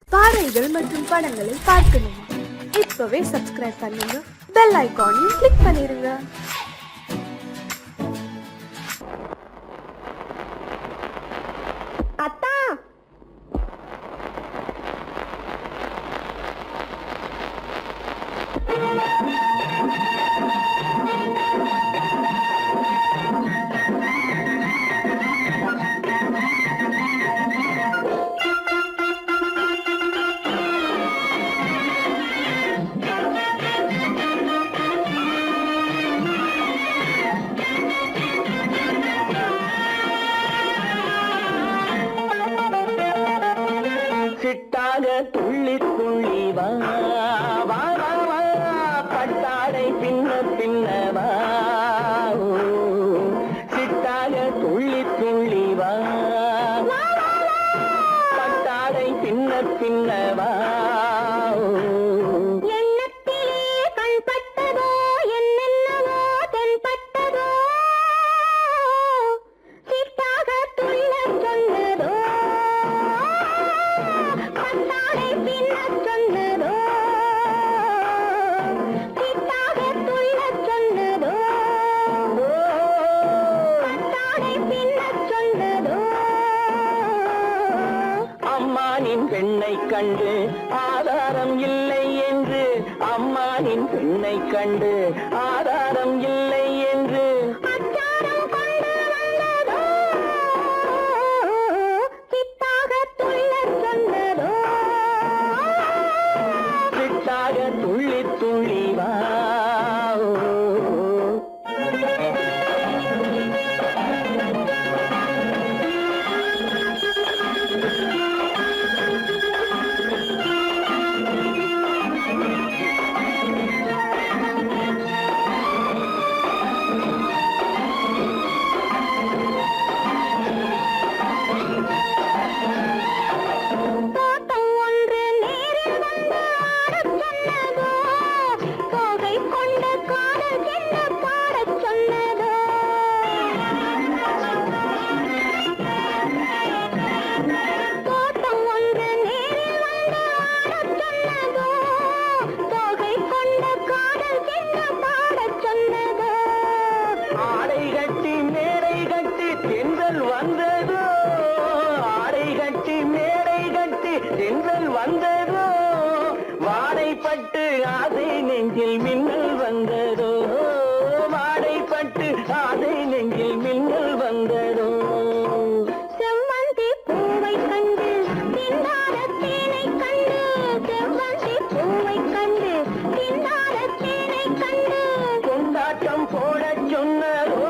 பாடல்கள் மற்றும் படங்களை பார்க்கணுமா? இப்பவே சப்ஸ்கிரைப் பண்ணுங்க, பெல் ஐகானையும் கிளிக் பண்ணிருங்க. அத்தா, சிட்டாக துள்ளி துள்ளி வா வா வா வா, பட்டாடை பின்ன பின்னவா. சிட்டாக துள்ளி துள்ளி வா, பட்டாடை பின்ன பின்னவா. எண்ணத்திலே கண்பட்டதோ என்னென்னவோ தென்பட்டதோ, சிட்டாக துள்ளச் சொன்னதோ, பட்டாடை பின்னச் சொன்னதோ, சிட்டாக துள்ளச் சொன்னதோ, பட்டாடை பின்னச் சொன்னதோ. அம்மானின் பெண்ணை கண்டு ஆதாரம் இல்லை என்று, அம்மானின் பெண்ணை கண்டு ஆதாரம் இல்லை என்று அச்சாரம் கொண்டு வந்ததோ, சிட்டாக துள்ளச் சொன்னதோ. சிட்டாக துள்ளி துள்ளி வா. தோட்டம் ஒன்று நேரில் வந்து ஆடச் சொன்னதோ, தோகை கொண்ட காதல் என்ன பாடச் சொன்னதோ. தோட்டம் ஒன்று நேரில் வந்து ஆடச் சொன்னதோ, தோகை கொண்ட காதல் என்ன பாடச் சொன்னதோ. ஆடை கட்டி மேடை கட்டி தென்றல் வந்ததோ, ஆடை கட்டி மேடை கட்டி தென்றல் வந்ததோ, வாடைப்பட்டு ஆசை நெஞ்சில் மின்னல் வந்ததோ, வாடைப்பட்டு ஆசை நெஞ்சில் மின்னல் வந்ததோ. செவ்வந்தி பூவை கண்டு திண்டாட தேனை கண்டு, செவ்வந்தி பூவை கண்டு திண்டாட தேனை கண்டு, கொண்டாட்டம் போடச் சொன்னதோ,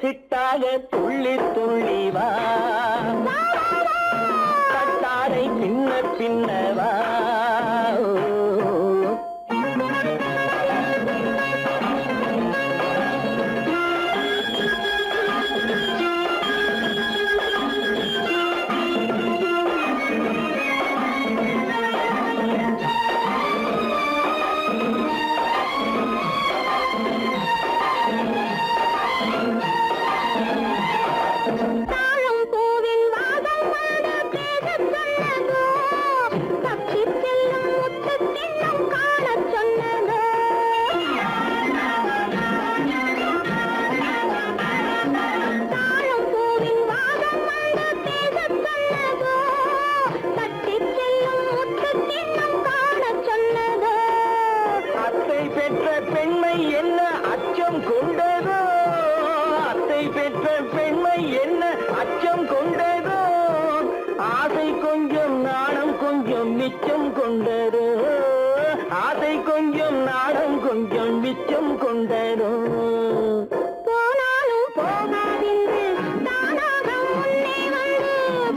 சிட்டாக துள்ளி துள்ளி வா, பட்டாடை பின்ன பின்னவா. தாழம் பூவின் வாசம் வந்து பேசச் சொன்னதோ, தப்பிச் செல்லும் முத்துக் கிண்ணம் காணச் சொன்னதோ. தாழம் பூவின் வாசம் வந்து பேசச் சொன்னதோ, தப்பிச் செல்லும் முத்துக் கிண்ணம் காணச் சொன்னதோ. அத்தை பெற்ற பெண்மை என்ன அச்சம் கொண்டதோ, அத்தை பெற்ற பெண்மை என்ன அச்சம் கொண்டதோ, ஆசை கொஞ்சம் நாணம் கொஞ்சம் மிச்சம் கொண்டதோ, ஆசை கொஞ்சம் நாணம் கொஞ்சம் மிச்சம் கொண்டதோ. போனாலும் போகாதென்று தானாக முன்னே வந்து,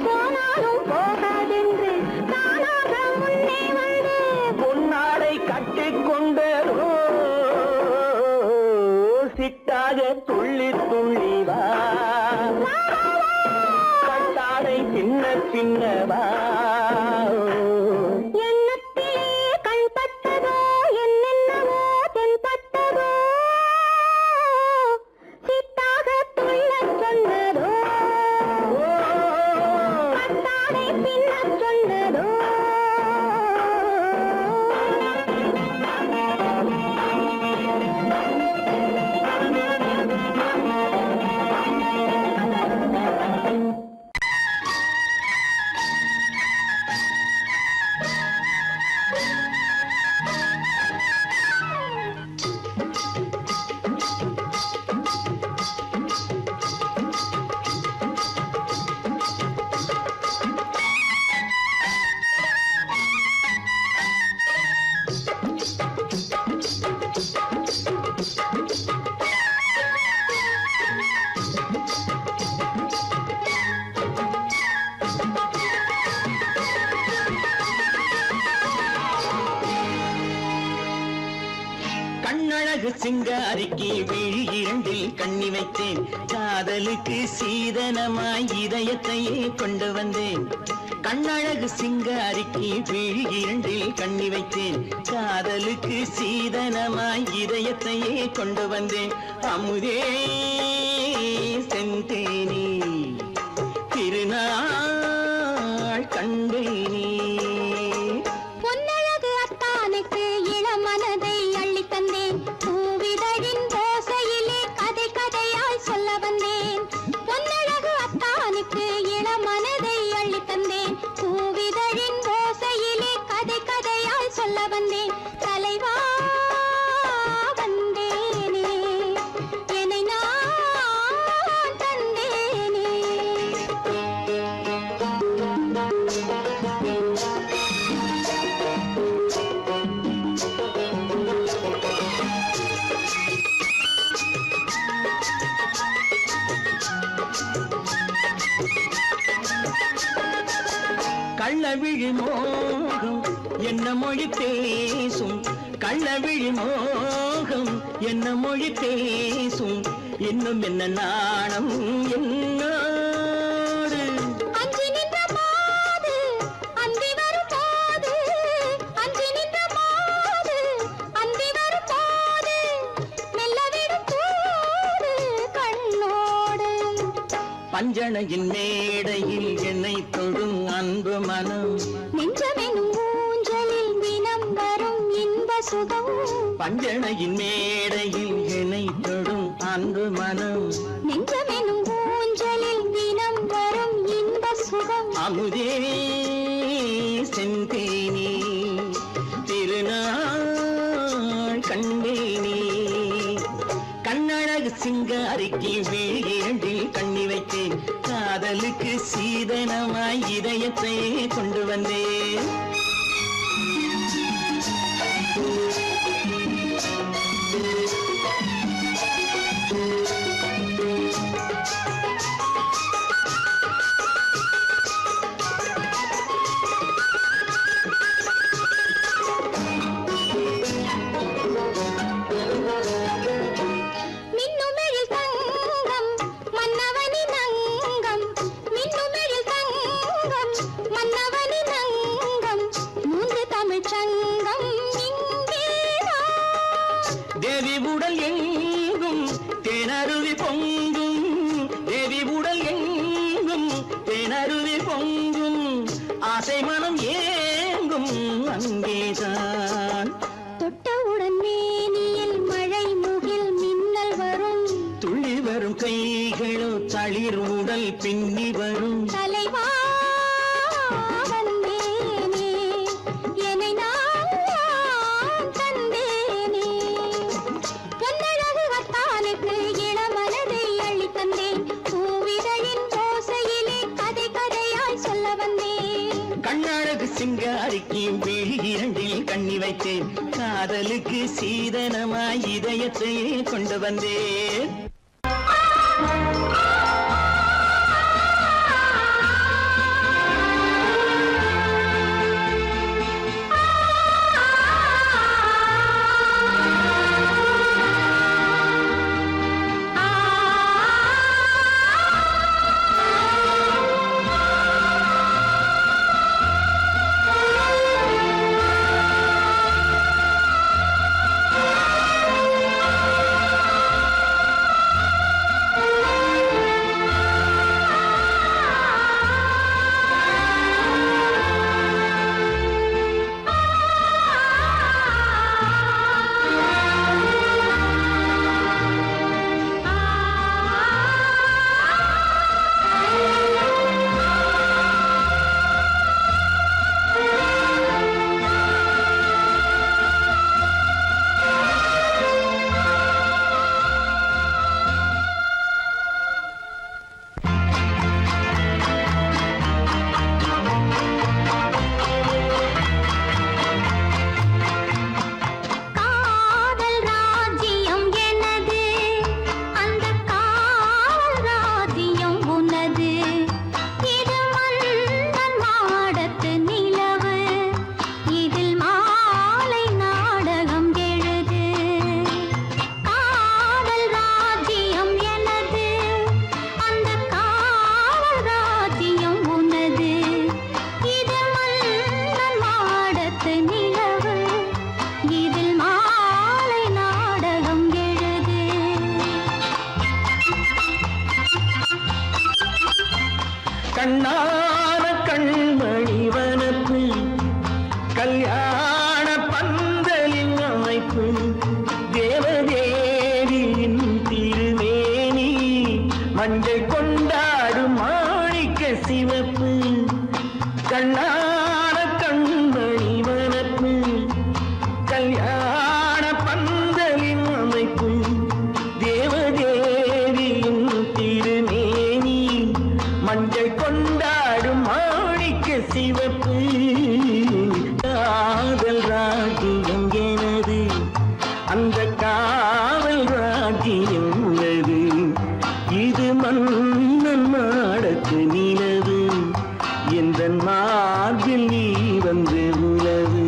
போனாலும் போகாதென்று தானாக முன்னே வந்து, பொன்னாடை கட்டிக் கொண்டதோ, சிட்டாக துள்ளி துள்ளி வா, பட்டாடை பின்ன பின்னவா. எண்ணத்திலே கண்பட்டதோ என்னென்னவோ தென்பட்டதோ, சிட்டாக துள்ளச் சொன்னதோ, பட்டாடை பின்ன ஆடச் சொன்னதோ கண்ணழகு சிங்காரிக்கு விழி இரண்டில் கண்ணி வைத்தேன் காதலுக்கு சீதனமாய் இதயத்தையே கொண்டு வந்தேன் கண்ணழகு சிங்காரிக்கு விழி இரண்டில் கண்ணி வைத்தேன் காதலுக்கு சீதனமாய் இதயத்தையே கொண்டு வந்தேன் அமுதே செந்தேனே திருநாள் கண்டேனே பொன்னழகு அத்தானுக்கு இளமனதை அள்ளி தந்தேன் பூவிதழின் ஓசையிலே கதை கதையாய் சொல்ல வந்தேன் பொன்னழகு அத்தானுக்கு இளமனதை அள்ளி தந்தேன் பூவிதழின் ஓசையிலே கதை கதையாய் சொல்ல வந்தேன் தலைவா வந்தேனே என்னை நான் தந்தேனே கள்ளவிழி மோகம் என்ன மொழி பேசும் கள்ளவிழி மோகம் என்ன மொழி பேசும் இன்னும் என்ன நாணம் என்னோடு அஞ்சி நின்ற மாது அந்தி வரும் போது அஞ்சி நின்ற மாது அந்தி வரும் போது மெல்ல விடும் தூது கண்ணோடு பஞ்சணையின் மேடையில் என்னை தொடும் அன்பு மனம் நெஞ்சமெனும் ஊஞ்சலில் தினம் வரும் இன்ப சுகம் பஞ்சணையின் மேடையில் என்னை தொடும் அன்பு மனம் நெஞ்சமெனும் ஊஞ்சலில் தினம் வரும் இன்ப சுகம் அமுதே செந்தேனே திருநாள் கண்டேனே கண்ணழகு சிங்காரிக்கு விழி இரண்டில் கண்ணி வைத்தேன் காதலுக்கு சீதனமாய் இதயத்தை கொண்டு வந்தேன் மின்னுமெழில் தங்கம் மன்னவனின் அங்கம் மின்னுமெழில் தங்கம் மன்னவனின் அங்கம் மூன்று தமிழ்ச் சங்கம் இங்கேதான் தேவி உடல் எங்கும் தேனருவி பொங்கும் தேவி உடல் எங்கும் தேனருவி பொங்கும் ஆசை மனம் ஏங்கும் அங்கேதான் தொட்டவுடன் மேனியில் மழை முகில் மின்னல் வரும் துள்ளி வரும் கைகளோ தளிர் உடல் பின்னி வரும் தலைவா வந்தேனே என்னை நான் தந்தேனே பொன்னழகு அத்தானுக்கு இளமனதை அள்ளி தந்தேன் பூவிதழின் ஓசையிலே கதை கதையாய் சொல்ல வந்தேன் கண்ணழகு சிங்காரிக்கு விழி இரண்டில் கண்ணி வைத்தேன் காதலுக்கு சீதனமாய் இதயத்தையே கொண்டு வந்தேன் கண்ணான கண்மணி வனப்பு கல்யாண பந்தலின் அமைப்பு தேவதேவியின் திருமேனி மஞ்சள் கொண்டாடும் மாணிக்க சிவப்பு காதல் ராஜ்யம் எனது அந்த காவல் ராஜ்யம் உள்ளது இது மன்னன் மாடத்து நிலவு எந்த மார்பில் நீ வந்து உலவு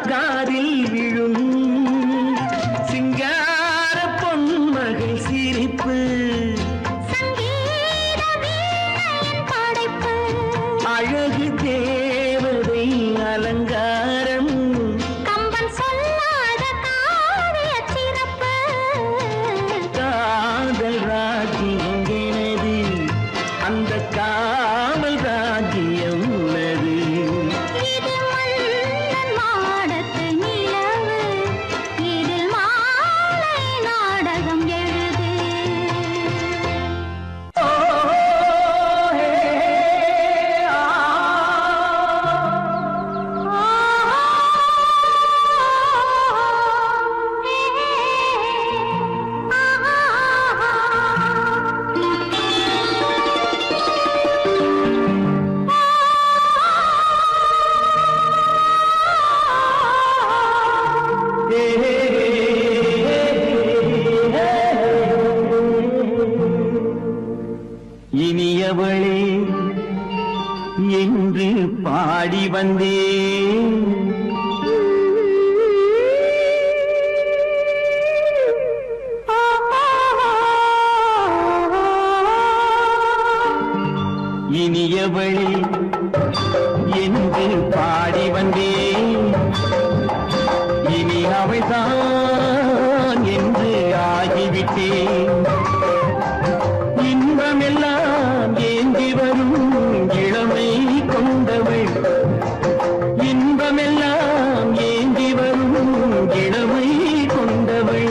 காதில் விழும் சிங்கார பொன்மகள் சிரிப்பு அழகு தேவதை அலங்காரம் கம்பன் சொல்லாத காவிய சிறப்பு காதல் ராஜ்யம் எனது அந்த காவல் ராஜ்யம் உள்ளது இது மன்னன் மாடத்து நிலவு இதில் மாலை நாடகம் எழுது இனியவளே என்று பாடி வந்தேன் இனியவளே என்று பாடி வந்தேன் இனி அவள்தான் என்று ஆகிவிட்டேன் இன்பமெல்லாம் ஏந்தி வரும் இளமை கொண்டவள் இன்பமெல்லாம் ஏந்தி வரும் இளமை கொண்டவள்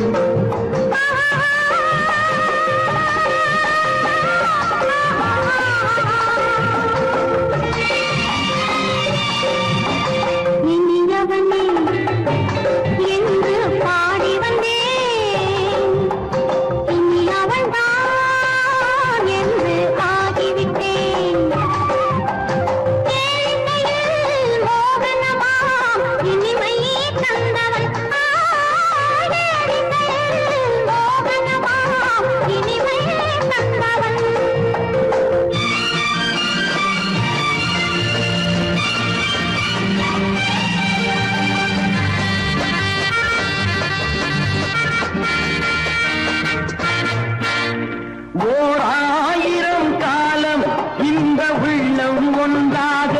ஓர் 1000 காலம் இந்த உள்ளம் ஒன்றாக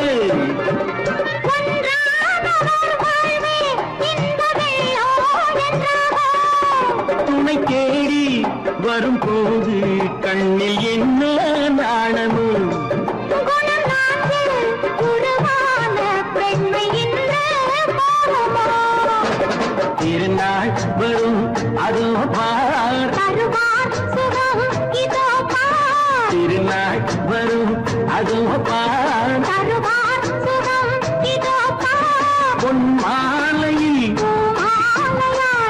துணை தேடி வரும்போது கண்ணில் என்ன நாணமும் திருநாள் வரும் அதோ பார் திருநாள் வரும் அதோ பார் பொன் மாலையில்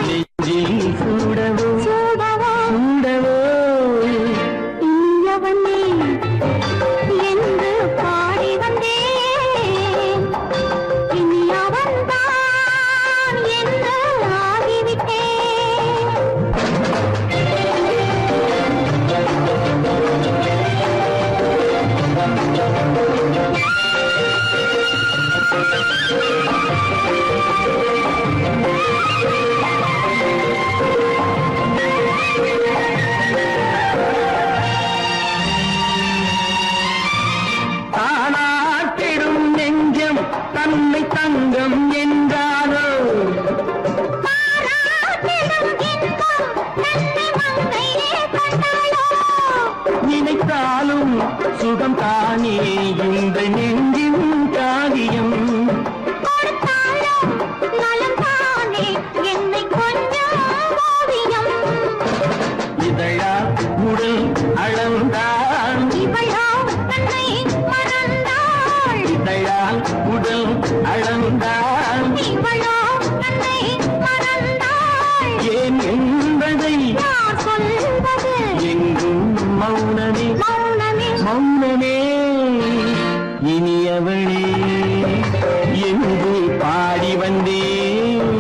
நெஞ்சில் சூடவோ சூடவோ என்று பாடி வந்தேன் இனி அவன்தான் என்று ஆகிவிட்டேன் தானாட்டிடும் நெஞ்சம் தன்னை தங்கம் என்றாரோ நினைத்தாலும் சுகம் தானே இந்த நெஞ்சின் காரியம் இதழா உடல் அளந்தான் இதழால் உடல் அளந்தான் ஏன் என்பதை எங்கும் மௌனமே மௌனமே இனியவளே என்று பாடி வந்தேன்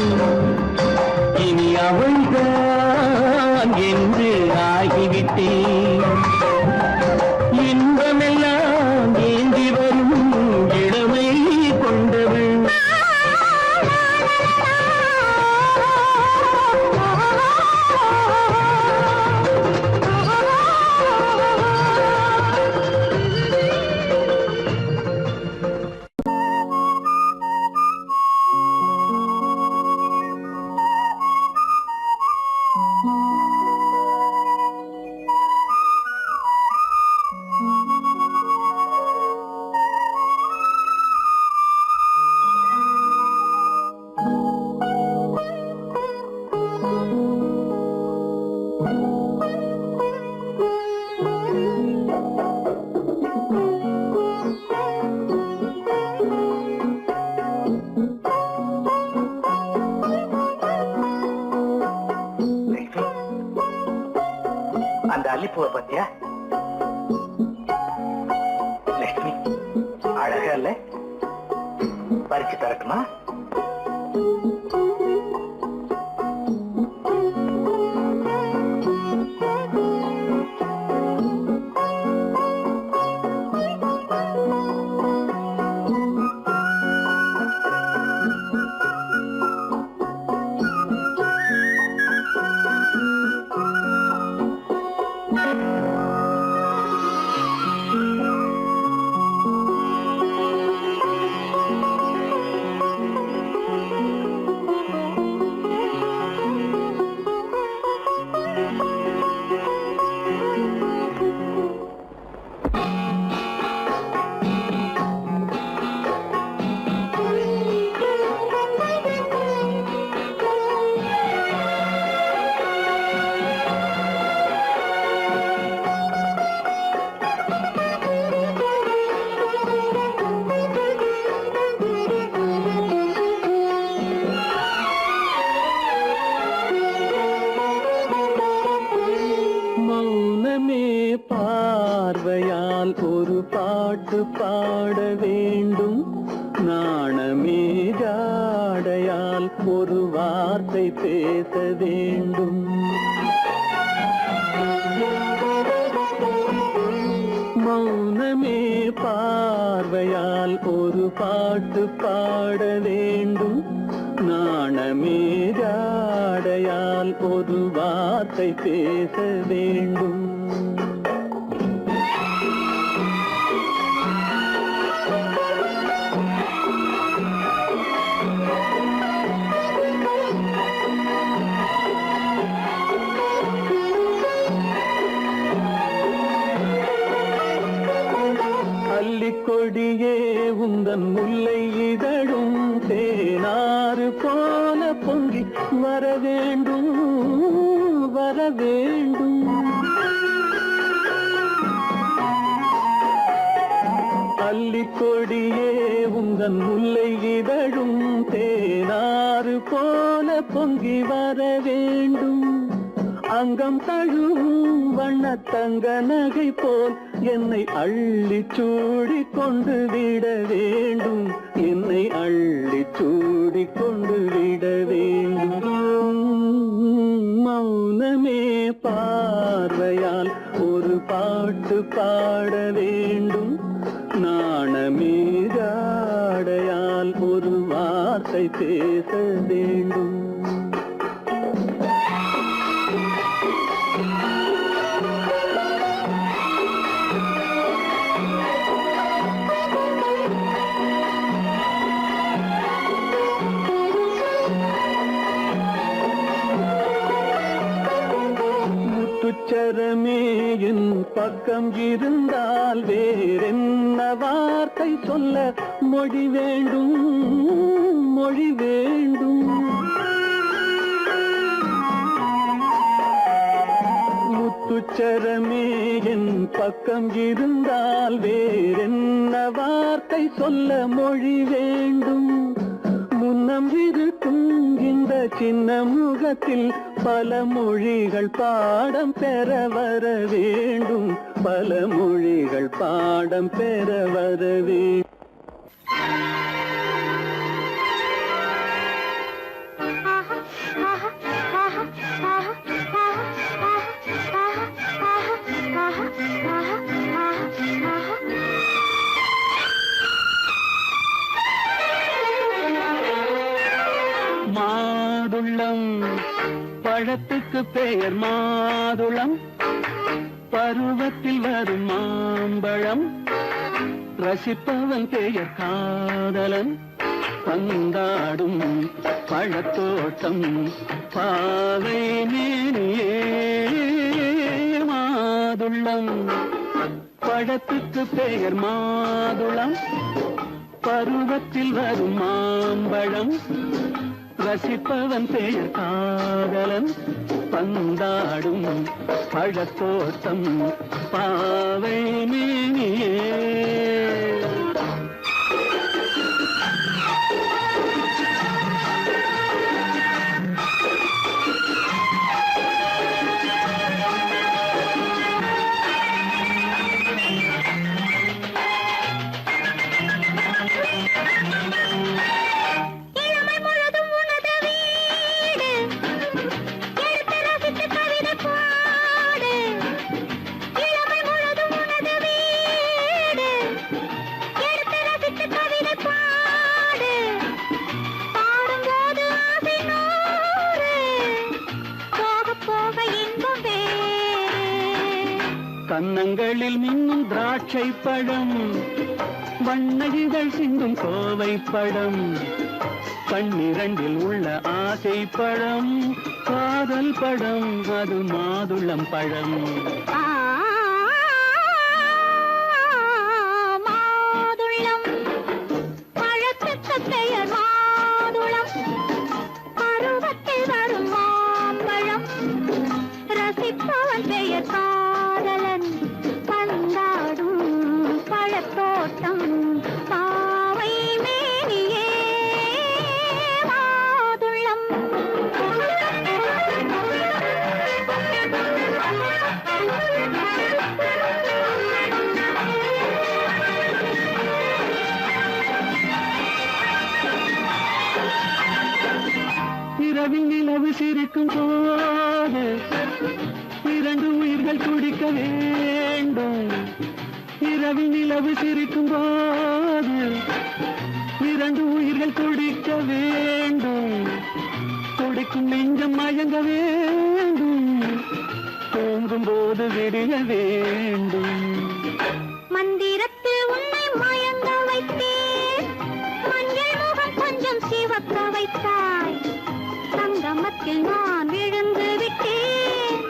இனி அவள்தான் என்று ஆகிவிட்டேன் இன்பமெல்லாம் ஏந்தி வரும் இளமை கொண்டவள் அந்த அல்லிப்பூவை பத்தியா லட்சுமி அழகா இல்ல பறிச்சு தரட்டுமா பார்வையால் ஒரு பாட்டு பாட வேண்டும் நாணமே ஜாடையால் ஒரு வார்த்தை பேச வேண்டும் மௌனமே பார்வையால் ஒரு பாட்டு பாட வேண்டும் நாணமே ஜாடையால் ஒரு வார்த்தை பேச வேண்டும் கொடியே உந்தன் முல்லை இதழும் தேனாறு போல பொங்கி வர வேண்டும் வர வேண்டும். அல்லிக்கொடியே உந்தன் முல்லை இதழும் தேனாறு போல பொங்கி வர வேண்டும். அங்கம் தழுவும் வண்ணத்தங்க நகை போல் என்னை அள்ளி சூடி கொண்டு விட வேண்டும். என்னை அள்ளி சூடி கொண்டு விட வேண்டும். மௌனமே பார்வையால் ஒரு பாட்டு பாட வேண்டும். நாணமீதாடையால் ஒரு வார்த்தை பேச வேண்டும். முத்துச்சரமே என் பக்கம் இருந்தால் வேறென்ன வார்த்தை சொல்ல மொழி வேண்டும் மொழி வேண்டும். முத்துச்சரமே என் பக்கம் இருந்தால் வேறென்ன வார்த்தை சொல்ல மொழி வேண்டும். முன்னம் இருக்கும் இந்த சின்ன முகத்தில் பல மொழிகள் பாடம் பெற வர வேண்டும். பல மொழிகள் பாடம் பெற வர வேண்டும். மாதுளம் பழத்துக்கு பெயர் மாதுளம். பருவத்தில் வரும் மாம்பழம். ரசிப்பவன் பெயர் காதலன். பந்தாடும் பழத்தோட்டம் பாவை மேனியே. மாதுளம் பழத்துக்கு பெயர் மாதுளம். பருவத்தில் வரும் மாம்பழம். ரசிப்பவன் பெயர் காதலன். பந்தாடும் பழத்தோட்டம் பாவை மேனியே. கன்னங்களில் மின்னும் திராட்சை பழம். வண்ணகிகள் சிந்தும் கோவை பழம். கண்ணிரண்டில் உள்ள ஆசை பழம். காதல் பழம் அது மாதுளம் பழம். மாதுளம் பழத்துக்கு பெயர் மாதுளம். பருவத்தில் வரும் மாம்பழம். ரசிப்பவன் பெயர் காதலன். பந்தாடும் பழத்தோட்டம் பாவை மேனியே. மாதுளம் இரவில் நிலவு சிரிக்கும் போது இரண்டு உயிர்கள் துடிக்க வேண்டும். இரவில் நிலவு சிரிக்கும் போது இரண்டு உயிர்கள் துடிக்க வேண்டும். துடிக்கும் நெஞ்சம் மயங்க வேண்டும். தூங்கும் போது விடிய வேண்டும். மந்திரத்தில் உன்னை மயங்க வைத்தேன். மஞ்சள் முகம் கொஞ்சம் சிவக்க வைத்தாய். சங்கமத்தில் நான் விழுந்து விட்டேன்.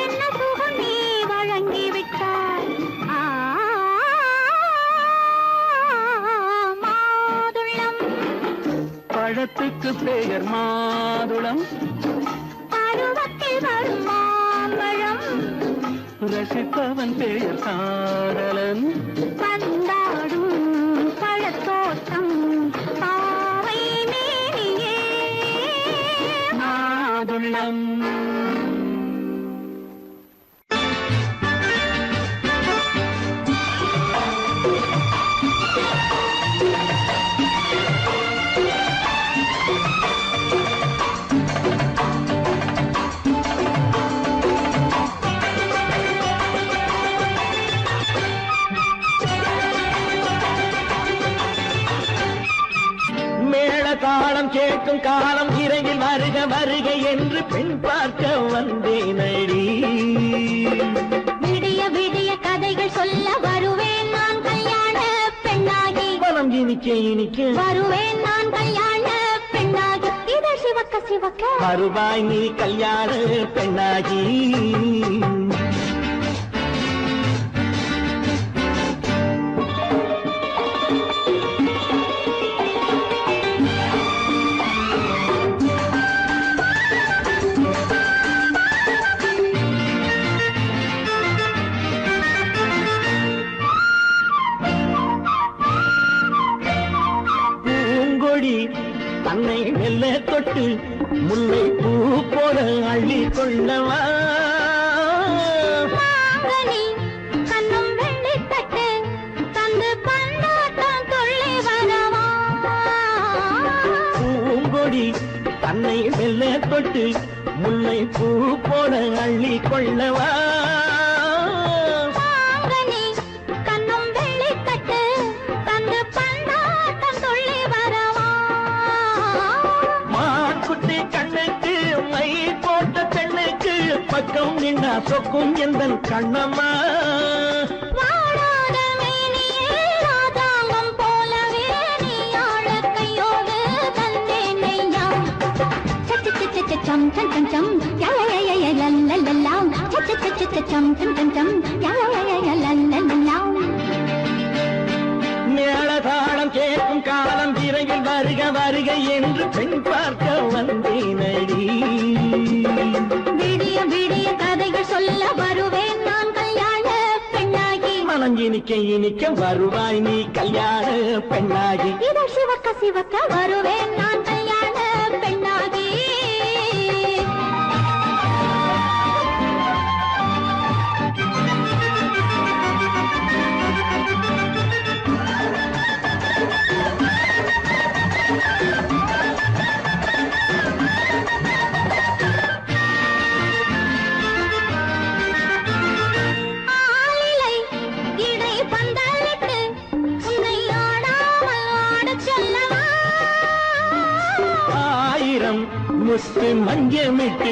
என்ன சுகம் நீ வழங்கி விட்டாய். பழத்துக்கு பெயர் மாதுளம், பருவத்தில் வரும் மாம்பழம், ரசிப்பவன் பெயர் காதலன். பந்தாடும் பழத்தோட்டம் பாவை மேனியே மாதுளம். தாளம் கேட்கும் காலம் இறையில் வருக வருக என்று பெண் பார்க்க வந்தேனடி. விடிய விடிய கதைகள் சொல்ல வருவேன் நான் கல்யாண பெண்ணாகி. மனம் இனிக்க இனிக்க வருவேன் நான் கல்யாண பெண்ணாகி. இதை சிவக்க சிவக்க வருவாய் நீ கல்யாண பெண்ணாகி. தன்னை மெல்ல தொட்டு முல்லை பூ போல அள்ளி கொள்ளவா. கண்ணும் வெள்ளி தட்டு தந்து பந்தாட்டம் துள்ளி வரவா. பூங்கொடி தன்னை மெல்ல தொட்டு முல்லை பூ போல அள்ளி கொள்ளவா. கண்ணும் வெள்ளி தட்டு தந்து பந்தாட்டம் துள்ளி வரவா. கண்ணுக்கு மை போட்ட பெண்ணுக்கு பக்கம் நின்னா சொக்கும் எந்த கண்ணம்மா. வாழாத மேனியே ராஜாங்கம் போலவே நீ ஆழ கையோடு தந்தேன் நெய்யாம். சம் சம் சம் சம் லல்லல்லாம் சம் சம் சம் லல்லல்லாம். மேளதாளம் கேட்கும் காலம் விரைவில் வருக வருக என்று பெண் பார்க்க வந்தேனடி. விடிய விடிய கதைகள் சொல்ல வருவேன் நான் கல்யாண பெண்ணாகி. மனம் இனிக்க இனிக்க வருவாய் நீ கல்யாண பெண்ணாகி. இதை சிவக்க சிவக்க வருவேன் நான் கல்யாண பெண்ணாகி. முத்து மஞ்சமிட்டு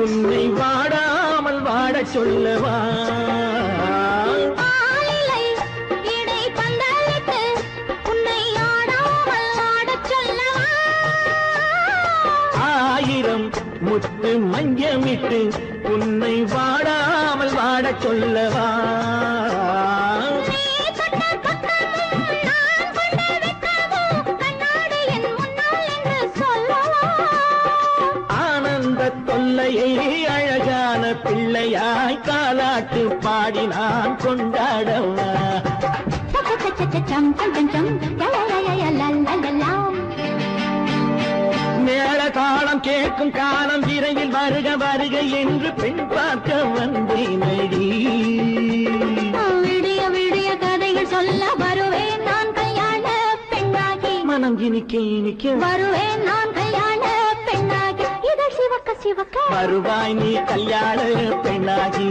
உன்னை வாடாமல் வாட சொல்லவா. ஆயிரம் முத்து மஞ்சமிட்டு உன்னை வாடாமல் வாட சொல்லவா. தொல்லையை அழகான பிள்ளையாய் காலாட்டு பாடி நான் கொண்டாடவா. மேள தாளம் கேட்கும் காலம் விரைவில் வருக வருக என்று பெண் பார்க்க வந்தேனடி. விடிய விடிய கதைகள் சொல்ல வருவேன் நான் கல்யாண பெண்ணாகி. மனம் இனிக்க இனிக்க வருவேன் நான் கல்யாண பெண்ணாகி. இதை சிவக்க சிவக்க வருவாய் நீ கல்யாண பெண்ணாகி.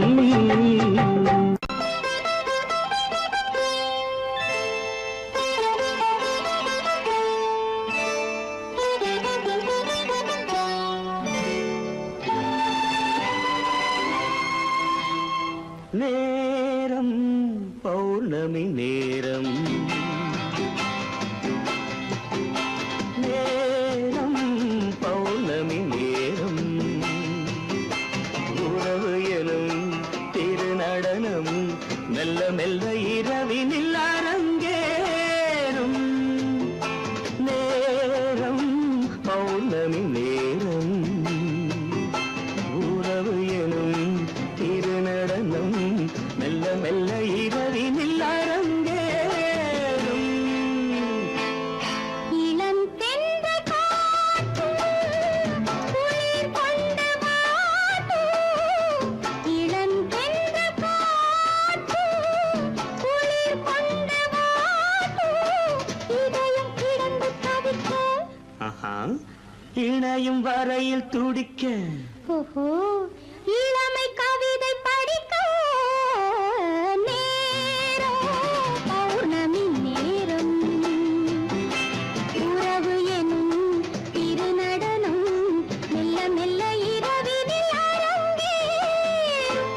நேரம் பௌர்ணமி நேரம், நேரம் பௌர்ணமி நேரம், உறவு எனும் திருநடனம் மெல்ல மெல்ல இரவினில் அரங்கேறும். நேரம் இணையும் வரையில் துடிக்க ஓஹோ இளமை கவிதை படிக்க நேரம் பௌர்ணமி நேரம் உறவு எனும் திருநடனம் மெல்ல மெல்ல இரவினில் அரங்கேறும்.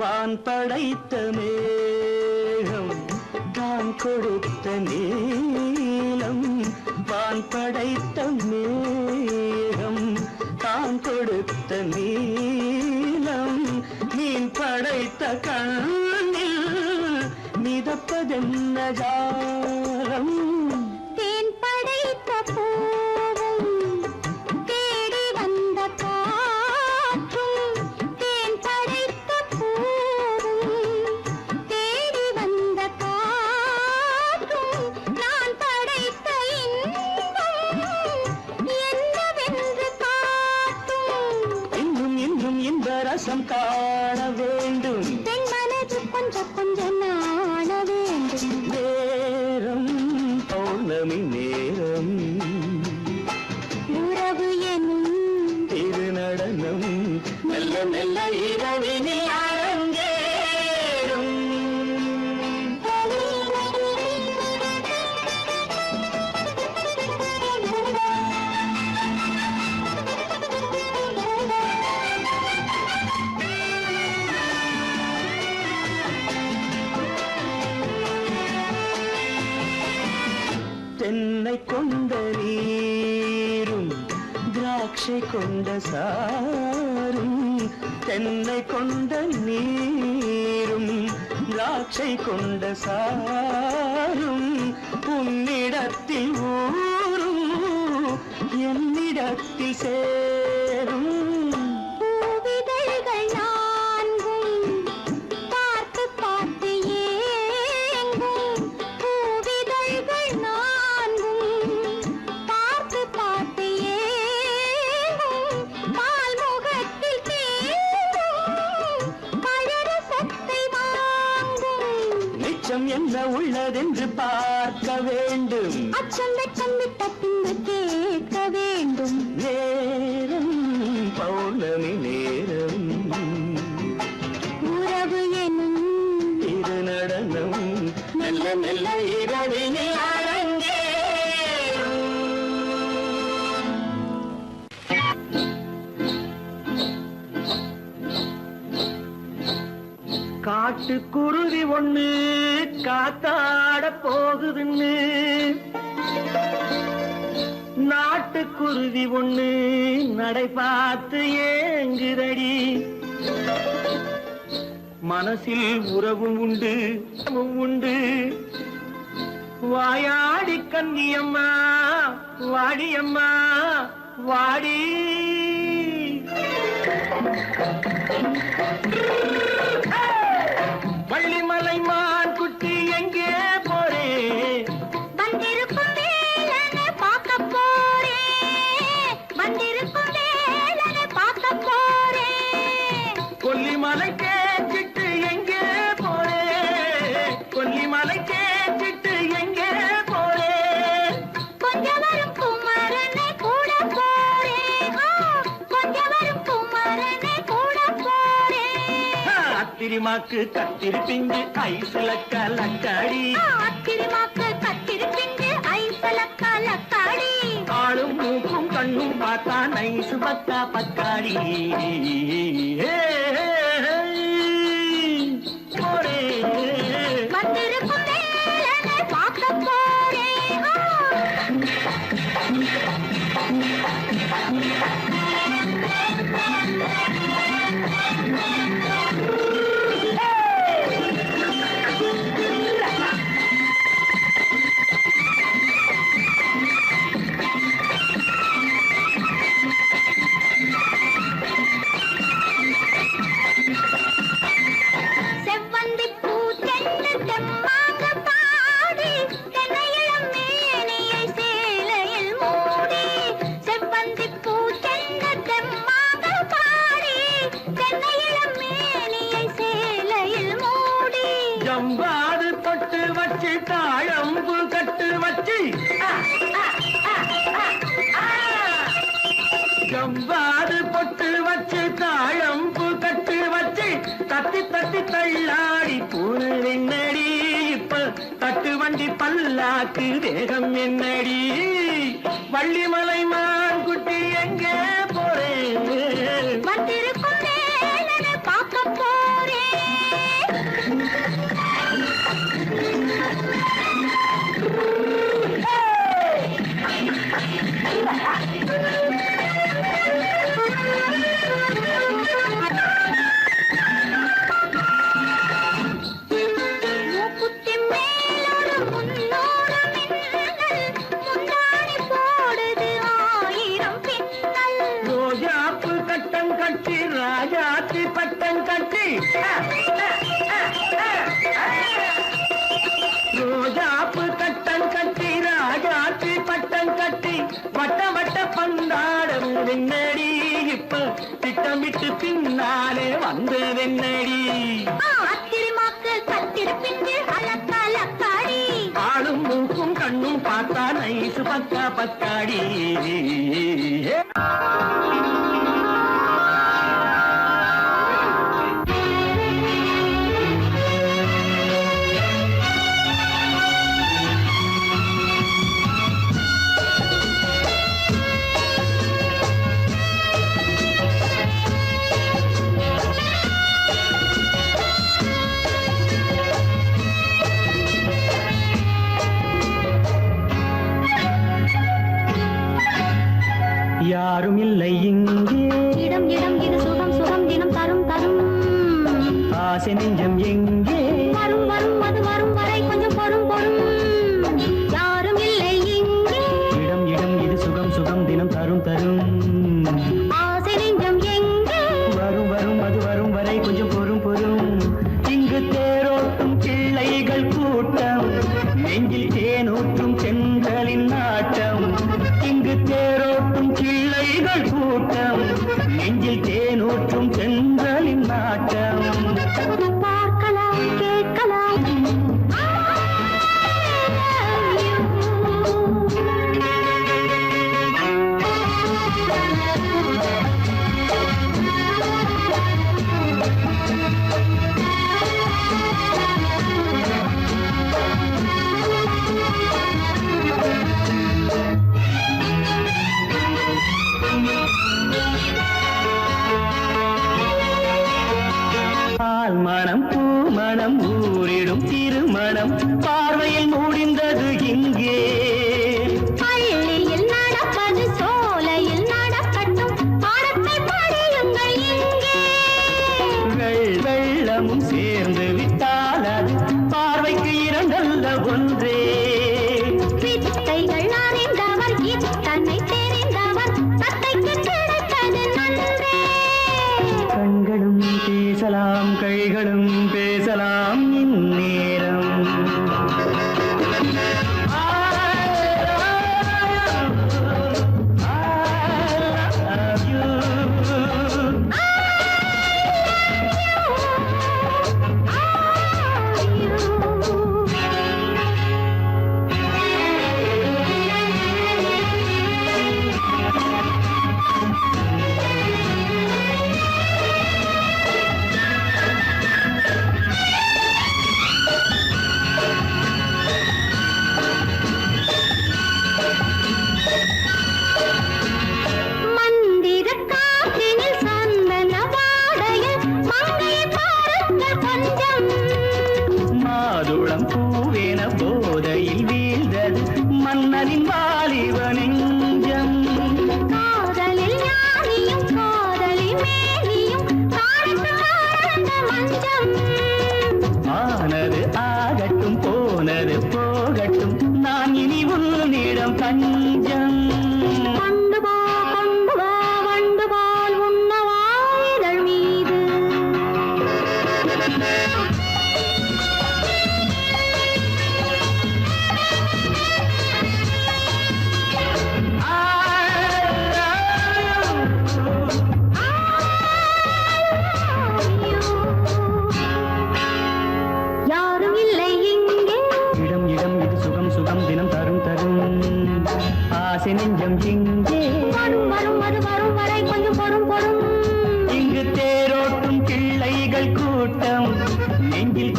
வான் படைத்த மேகம் தான் கொடுத்த நீலம் வான் படைத்த மேகம் தான் கொடுத்த நீலம் மீன் படைத்த கண்ணில் மிதப்பதென்ன ஜாலம் தேன் படைத்த பூவும் தேடி வந்த காற்றும் தேன் படைத்த பூவும் தேடி வந்த காற்றும் நான் படைத்த இன்பம் என்னவென்று காட்டும். இன்னும் இன்னும் இந்த ரசம் காண வேண்டும் பெண் மனது கொஞ்சம் கொஞ்சம் நாண வேண்டும். நேரம் பௌர்ணமி நேரம் உறவு எனும் திருநடனம் மெல்ல மெல்ல இரவினில் அரங்கேறும். தென்னை கொண்ட நீரும் திராட்சை கொண்ட சாரும் தென்னை கொண்ட நீரும் திராட்சை கொண்ட சாரும் உன்னிடத்தில் ஊரும் என்னிடத்தில் சேரும் பூவிதழ்கள் நான்கும் பார்த்து பார்த்து ஏங்கும். பூவிதழ்கள் நான்கும் பார்த்து பார்த்து ஏங்கும். பால்முகத்தில் தேங்கும் பழரசத்தை வாங்கும். நிச்சம் என்ன உள்ளதென்று பார்க்க வேண்டும் அச்சம் வெச்சம் விட்ட பின்பு கேட்க வேண்டும். நேரம் பௌர்ணமி நேரம் உறவு எனும் திருநடனம் மெல்ல மெல்ல இரவினில் அரங்கேறும். காட்டுக்குருவி ஒண்ணு காத்தாட போகுதுன்னு நாட்டுக்குருவி ஒண்ணு நடை பார்த்து ஏங்குதடி மனசில் உறவும் உண்டு உண்டு வாயாடி கன்னியம்மா வாடியம்மா வாடி வள்ளிமலை மான் குட்டி எங்கே போறே வந்திருக்கும் வேலனை பார்க்க போறேன். வந்திருக்கும் வேலனை பார்க்க போறேன். கொல்லிமலை கேச்சிட்டு எங்கே போறே கொல்லிமலை கேச்சிட்டு எங்கே போறே கொஞ்சம் வரும் குமரனை கூட போறேன். கொஞ்சம் வரும் குமரனை கூட போறேன். அத்திரிமாக்கு கத்திருப்பிங்கு ஐசல கலக்காடி அத்திரிமாக்கு கத்திருப்பிங்கு ஐசலக்கா லக்காடி. ஆளும் மூக்கும் கண்ணும் பார்த்தா நைசு பக்கா பக்காடி போறே வந்திருக்கும் வேலனை பார்க்க போறேன். ஜம்பாது தொட்டு வச்சு தாழம்பு கட்டு வச்சு ஜம்பாது பொட்டு வச்சு தாழம்பு கட்டு வச்சு தட்டி தட்டி தள்ளாடி பூரு என்னடி இப்ப தட்டு வண்டி பல்லாக்கு வேகம் என்னடி வள்ளிமலை மான் குட்டி எங்கே போறேன் வந்திருக்கும் வேலனை பார்க்க போறேன். மூக்குத்தி மேலோடு முன்னோடு மின்னல், முந்தாணி போடுது 1000 பின்னல். ரோஜாப்பு கட்டம் கட்டி ராஜாத்தி பட்டம் கட்டி ரோஜாப்பு கட்டம் கட்டி ராஜாத்தி பட்டம் கட்டி வட்ட வட்ட பந்தாடம் வெண்ணடி இப்ப திட்டமிட்டு பின்னாலே வந்து வெண்ணடி ஆத்திரமாக்கு கத்திருப்பின்று அலக்காடி ஆளும் மூக்கும் கண்ணும் பார்த்தா நைசு பக்கா பக்காடி யாரும் இல்லை இங்கே இடம் இடம் இது சுகம் சுகம் தினம் தரும் தரும் ஆசை நெஞ்சம் எங்கே வரும் வரும் அது வரும் வரை கொஞ்சம் பொறும் பொறும் யாரும் இல்லை இங்கே இடம் இடம் இது சுகம் சுகம் தினம் தரும் தரும் ஆசை நெஞ்சம் எங்கே வரும் வரும் அது வரும் வரை கொஞ்சம் பொறும் பொறும் இங்கு தேரோட்டும் பிள்ளைகள் கூட்டம் நெஞ்சில் தேனூற்றும் சென்றலின் நாட்டம் இங்கு தேரோட்டும் பிள்ளைகள் கூட்டம் நெஞ்சில் தேனூற்றும் சென்றலின் நாட்டம் பார்க்கலாம் கேட்கலாம் பால் மணம் பூ மணம் ஊரிடும் திருமணம் பார்வையில் முடிந்தது இங்கே பள்ளியில் நடப்பது சோலையில் நடக்கட்டும் பாடத்தை படியுங்கள் இங்கே வெள்ளமும் சேர்ந்து விட்டால் அது பார்வைக்கு இரண்டல்ல ஒன்றே வித்தைகள் அறிந்தவர் இத்தனை தெரிந்தவர் தத்தைக்கு கிடைத்தது நன்றே கண்களும் பேசலாம் கைகளும் பேசலாம் இந்நேரம்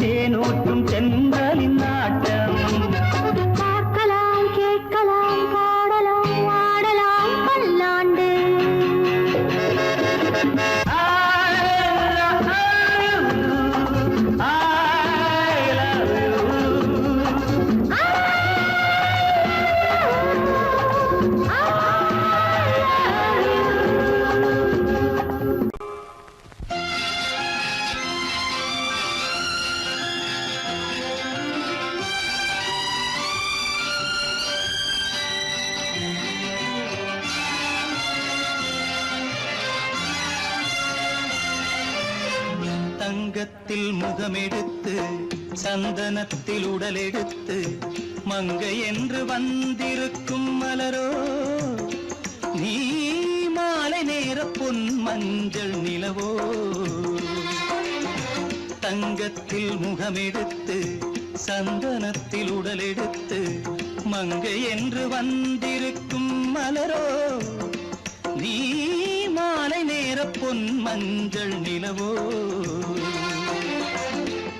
தேனூற்றும் சென்றலின் நாட்டம். பார்க்கலாம் கேட்கலாம் பாடலாம் ஆடலாம் பல்லாண்டு. தங்கத்தில் முகமெடுத்து சந்தனத்தில் உடலெடுத்து மங்கை என்று வந்திருக்கும் மலரோ நீ மாலை நேர பொன் மஞ்சள் நிலவோ. தங்கத்தில் முகமெடுத்து சந்தனத்தில் உடலெடுத்து மங்கை என்று வந்திருக்கும் மலரோ நீ மாலை நேர பொன் மஞ்சள் நிலவோ.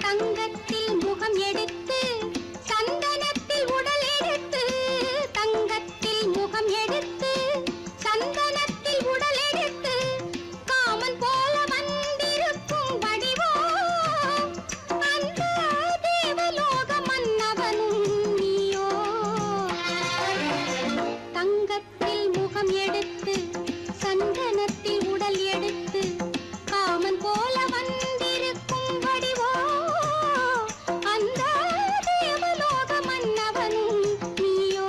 தங்கத்தில் முகம் எடுத்து சந்தனத்தில் உடல் எடுத்து தங்கத்தில் முகம் எடுத்து சந்தனத்தில் உடல் எடுத்து காமன் போல வந்திருக்கும் வடிவோ அந்த தேவலோக மன்னவனும் நீயோ. தங்கத்தில் முகம் எடுத்து சந்தனத்தில் உடல் எடுத்து காமன் போல வந்திருக்கும் வடிவோ அந்த தேவலோக மன்னவனும் நீயோ.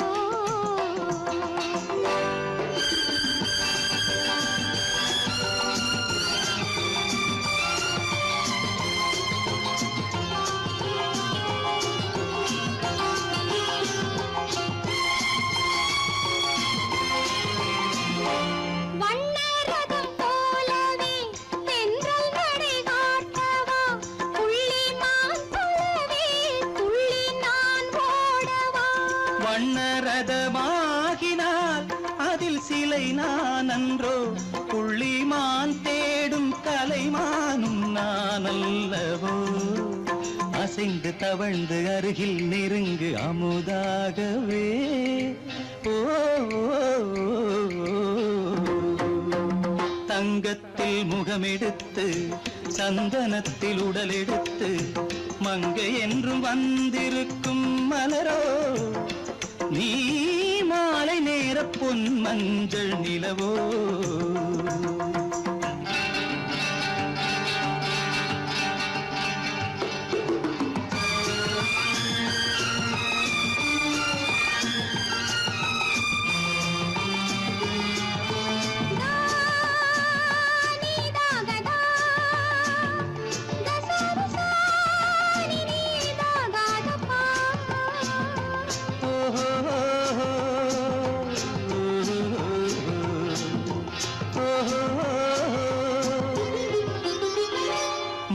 வண்ணரதம் போலவே தென்றல் நடை காட்டவா புள்ளிமான் போலவே துள்ளி நான் ஓடவா. வண்ணரதமாகினால் அதில் சிலை நான் அன்றோ புள்ளிமான் தேடும் கலைமானும் நான் அல்லவோ. அசைந்து தவழ்ந்து அருகில் நெருங்கு அமுதாகவே ஓ. தங்கத்தில் முகமெடுத்து சந்தனத்தில் உடலெடுத்து மங்கை என்றும் வந்திருக்கும் மலரோ நீ மாலை நேர பொன் மஞ்சள் நிலவோ.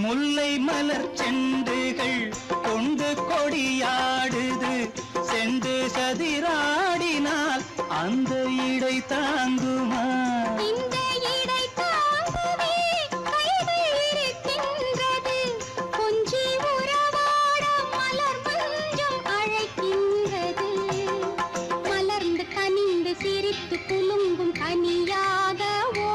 முல்லை மலர் செண்டுகள் கொண்டு கொடியாடுது செண்டு சதிராடினால் அந்த இடை தாங்குமா. இந்த இடை தாங்குவே கைகள் இருக்கின்றது கொஞ்சி உறவாட மலர் மஞ்சம் அழைக்கின்றது. மலர்ந்து கனிந்து சிரித்து குலுங்கும் கனியாகவோ.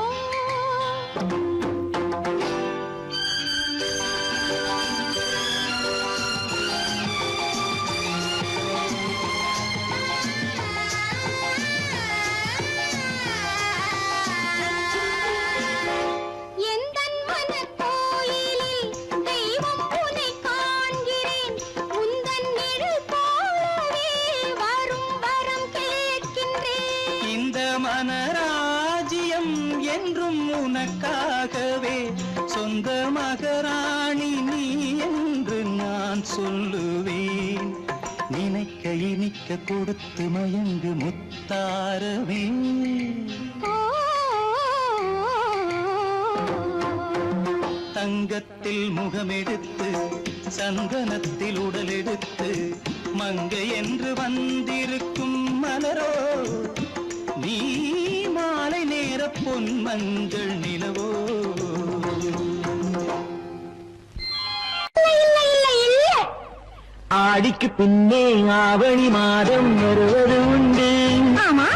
எந்தன் மனக்கோயிலில் தெய்வம் உன்னை காண்கிறேன் உந்தன் நிழல் போலவே வரும் வரம் கேட்கின்றேன். இந்த மனராஜ்யம் என்றும் உனக்காகவே சொந்த மகராணி நீ என்று நான் சொல்லுவேன். நினைக்க இனிக்க கொடுத்து மயங்கு முத்தாரவே. தங்கத்தில் முகமெடுத்து சந்தனத்தில் உடலெடுத்து மங்கை என்று வந்திருக்கும் மலரோ நீ மாலை நேர பொன் மஞ்சள் நிலவோ. இல்லை இல்லை இல்லை ஆடிக்கு பின்னே ஆவணி மாதம் வருவது உண்டு. ஆமா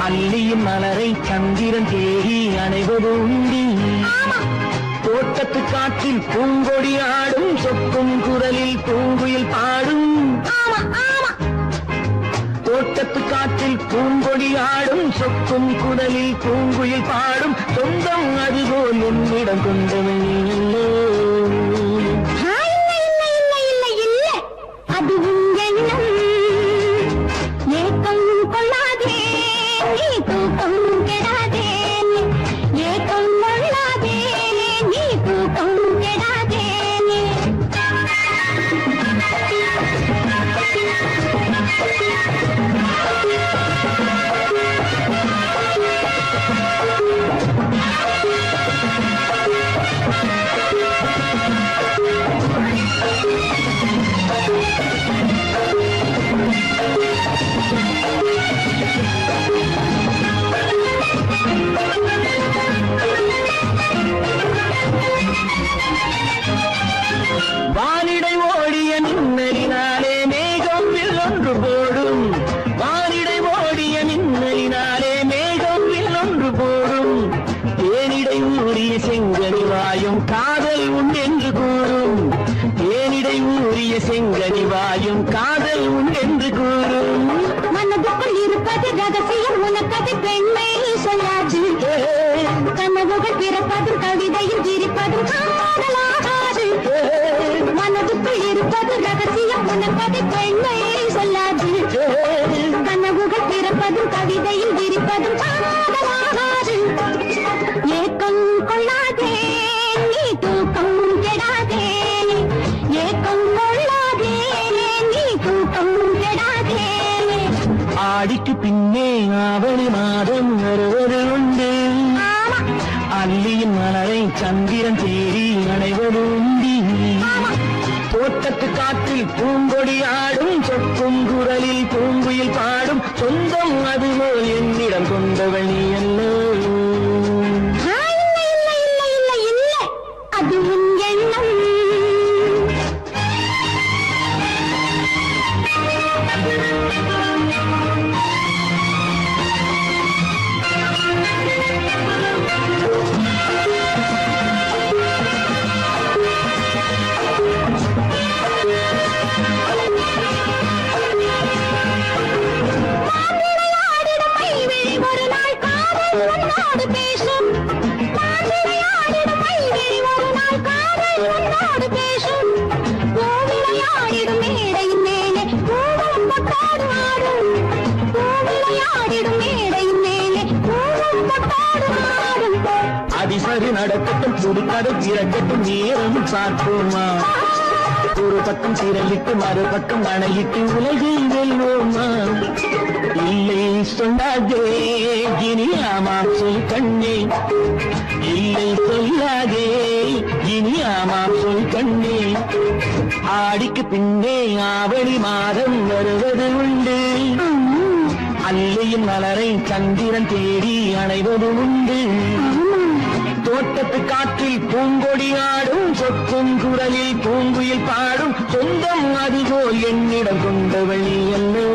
அல்லியின் மலரை சந்திரன் தேடி அணைவது உண்டு. தோட்டத்து காற்றில் பூங்கொடி ஆடும், சொக்கும் குரலில் பூங்குயில் பாடும். ஆமா ஆமா தோட்டத்து காற்றில் பூங்கொடி ஆடும், சொக்கும் குரலில் பூங்குயில் பாடும். சொந்தம் அதுபோல் என்னிடம் கொண்டவன் நீ அல்லோ. அது உன் எண்ணம். ஏக்கம் கொள்ளாதே நீ தூக்கம் கெடாதே. ஏக்கம் கொள்ளாதே நீ தூக்கம் கெடாதே. வானிடை ஓடிய மின்னலினாலே மேகம் வில்லொன்று போடும். வானிடை ஓடிய மின்னலினாலே மேகம் வில்லொன்று போடும். தேனிடை ஊறிய செங்கனி வாயும் காதல் உண்டென்று கூறும். தேனிடை ஊறிய செங்கனி வாயும் காதல் உண்டென்று கூறும். மனதுக்குள் இருப்பது ரகசியம், உனக்கது பெண்மை சொல்லாது. கனவுகள் பிறப்பதும் கவிதையில் விரிப்பதும் காதலாகாது. மனதுக்குள் இருப்பது ரகசியம், உனக்கது பெண்மை சொல்லாது. கனவுகள் பிறப்பதும் கவிதையில் விரிப்பதும் காதலாகாது. ஏக்கம் கொள்ளாதே நீ தூக்கம் கெடாதே. ஏக்கம் கொள்ளாதே நீ தூக்கம் கெடாதே. ஆடிக்கு பின்னே ஆவணி மாதம் வருவது உண்டு. அல்லியின் மலரை சந்திரன் தேடி அணைவது உண்டு. தோட்டத்து காற்றில் பூங்கொடி ஆடும், சொக்கும் குரலில் பூங்குயில் பாடும். சொந்தம் அதுபோல் என்னிடம் கொண்டவள் நீ அல்லோ. அது உன் எண்ணம். ஒரு நாள் காதல் உன்னோடு பேசும். விளையாடிடும் மைவிழி ஒரு நாள் காதல் உன்னோடு பேசும். விளையாடிடும் மேடையின் மேலே பூவும் பொட்டாடு ஆடும். விளையாடிடும் மேடையின் மேலே பூவும் பொட்டாடு ஆடும். அதிசரி நடக்கட்டும், புதுக்கதை திறக்கட்டும், நேரம் பார்ப்போமா. ஒரு பக்கம் திரளிட்டு மறுபக்கம் அணையிட்டு உலகை வெல்வோமா. இல்லை சொல்லாதே இனி ஆமாம் சொல் கண்ணே. இல்லை சொல்லாதே இனி ஆமாம் சொல் கண்ணே. ஆடிக்கு பின்னே ஆவணி மாதம் வருவது உண்டு. அல்லியின் மலரை சந்திரன் தேடி அணைவது உண்டு. தோட்டத்து காற்றில் பூங்கொடி ஆடும், சொக்கும் குரலில் பூங்குயில் பாடும். சொந்தம் அதுபோல் என்னிடம் கொண்டவள் நீ அல்லோ.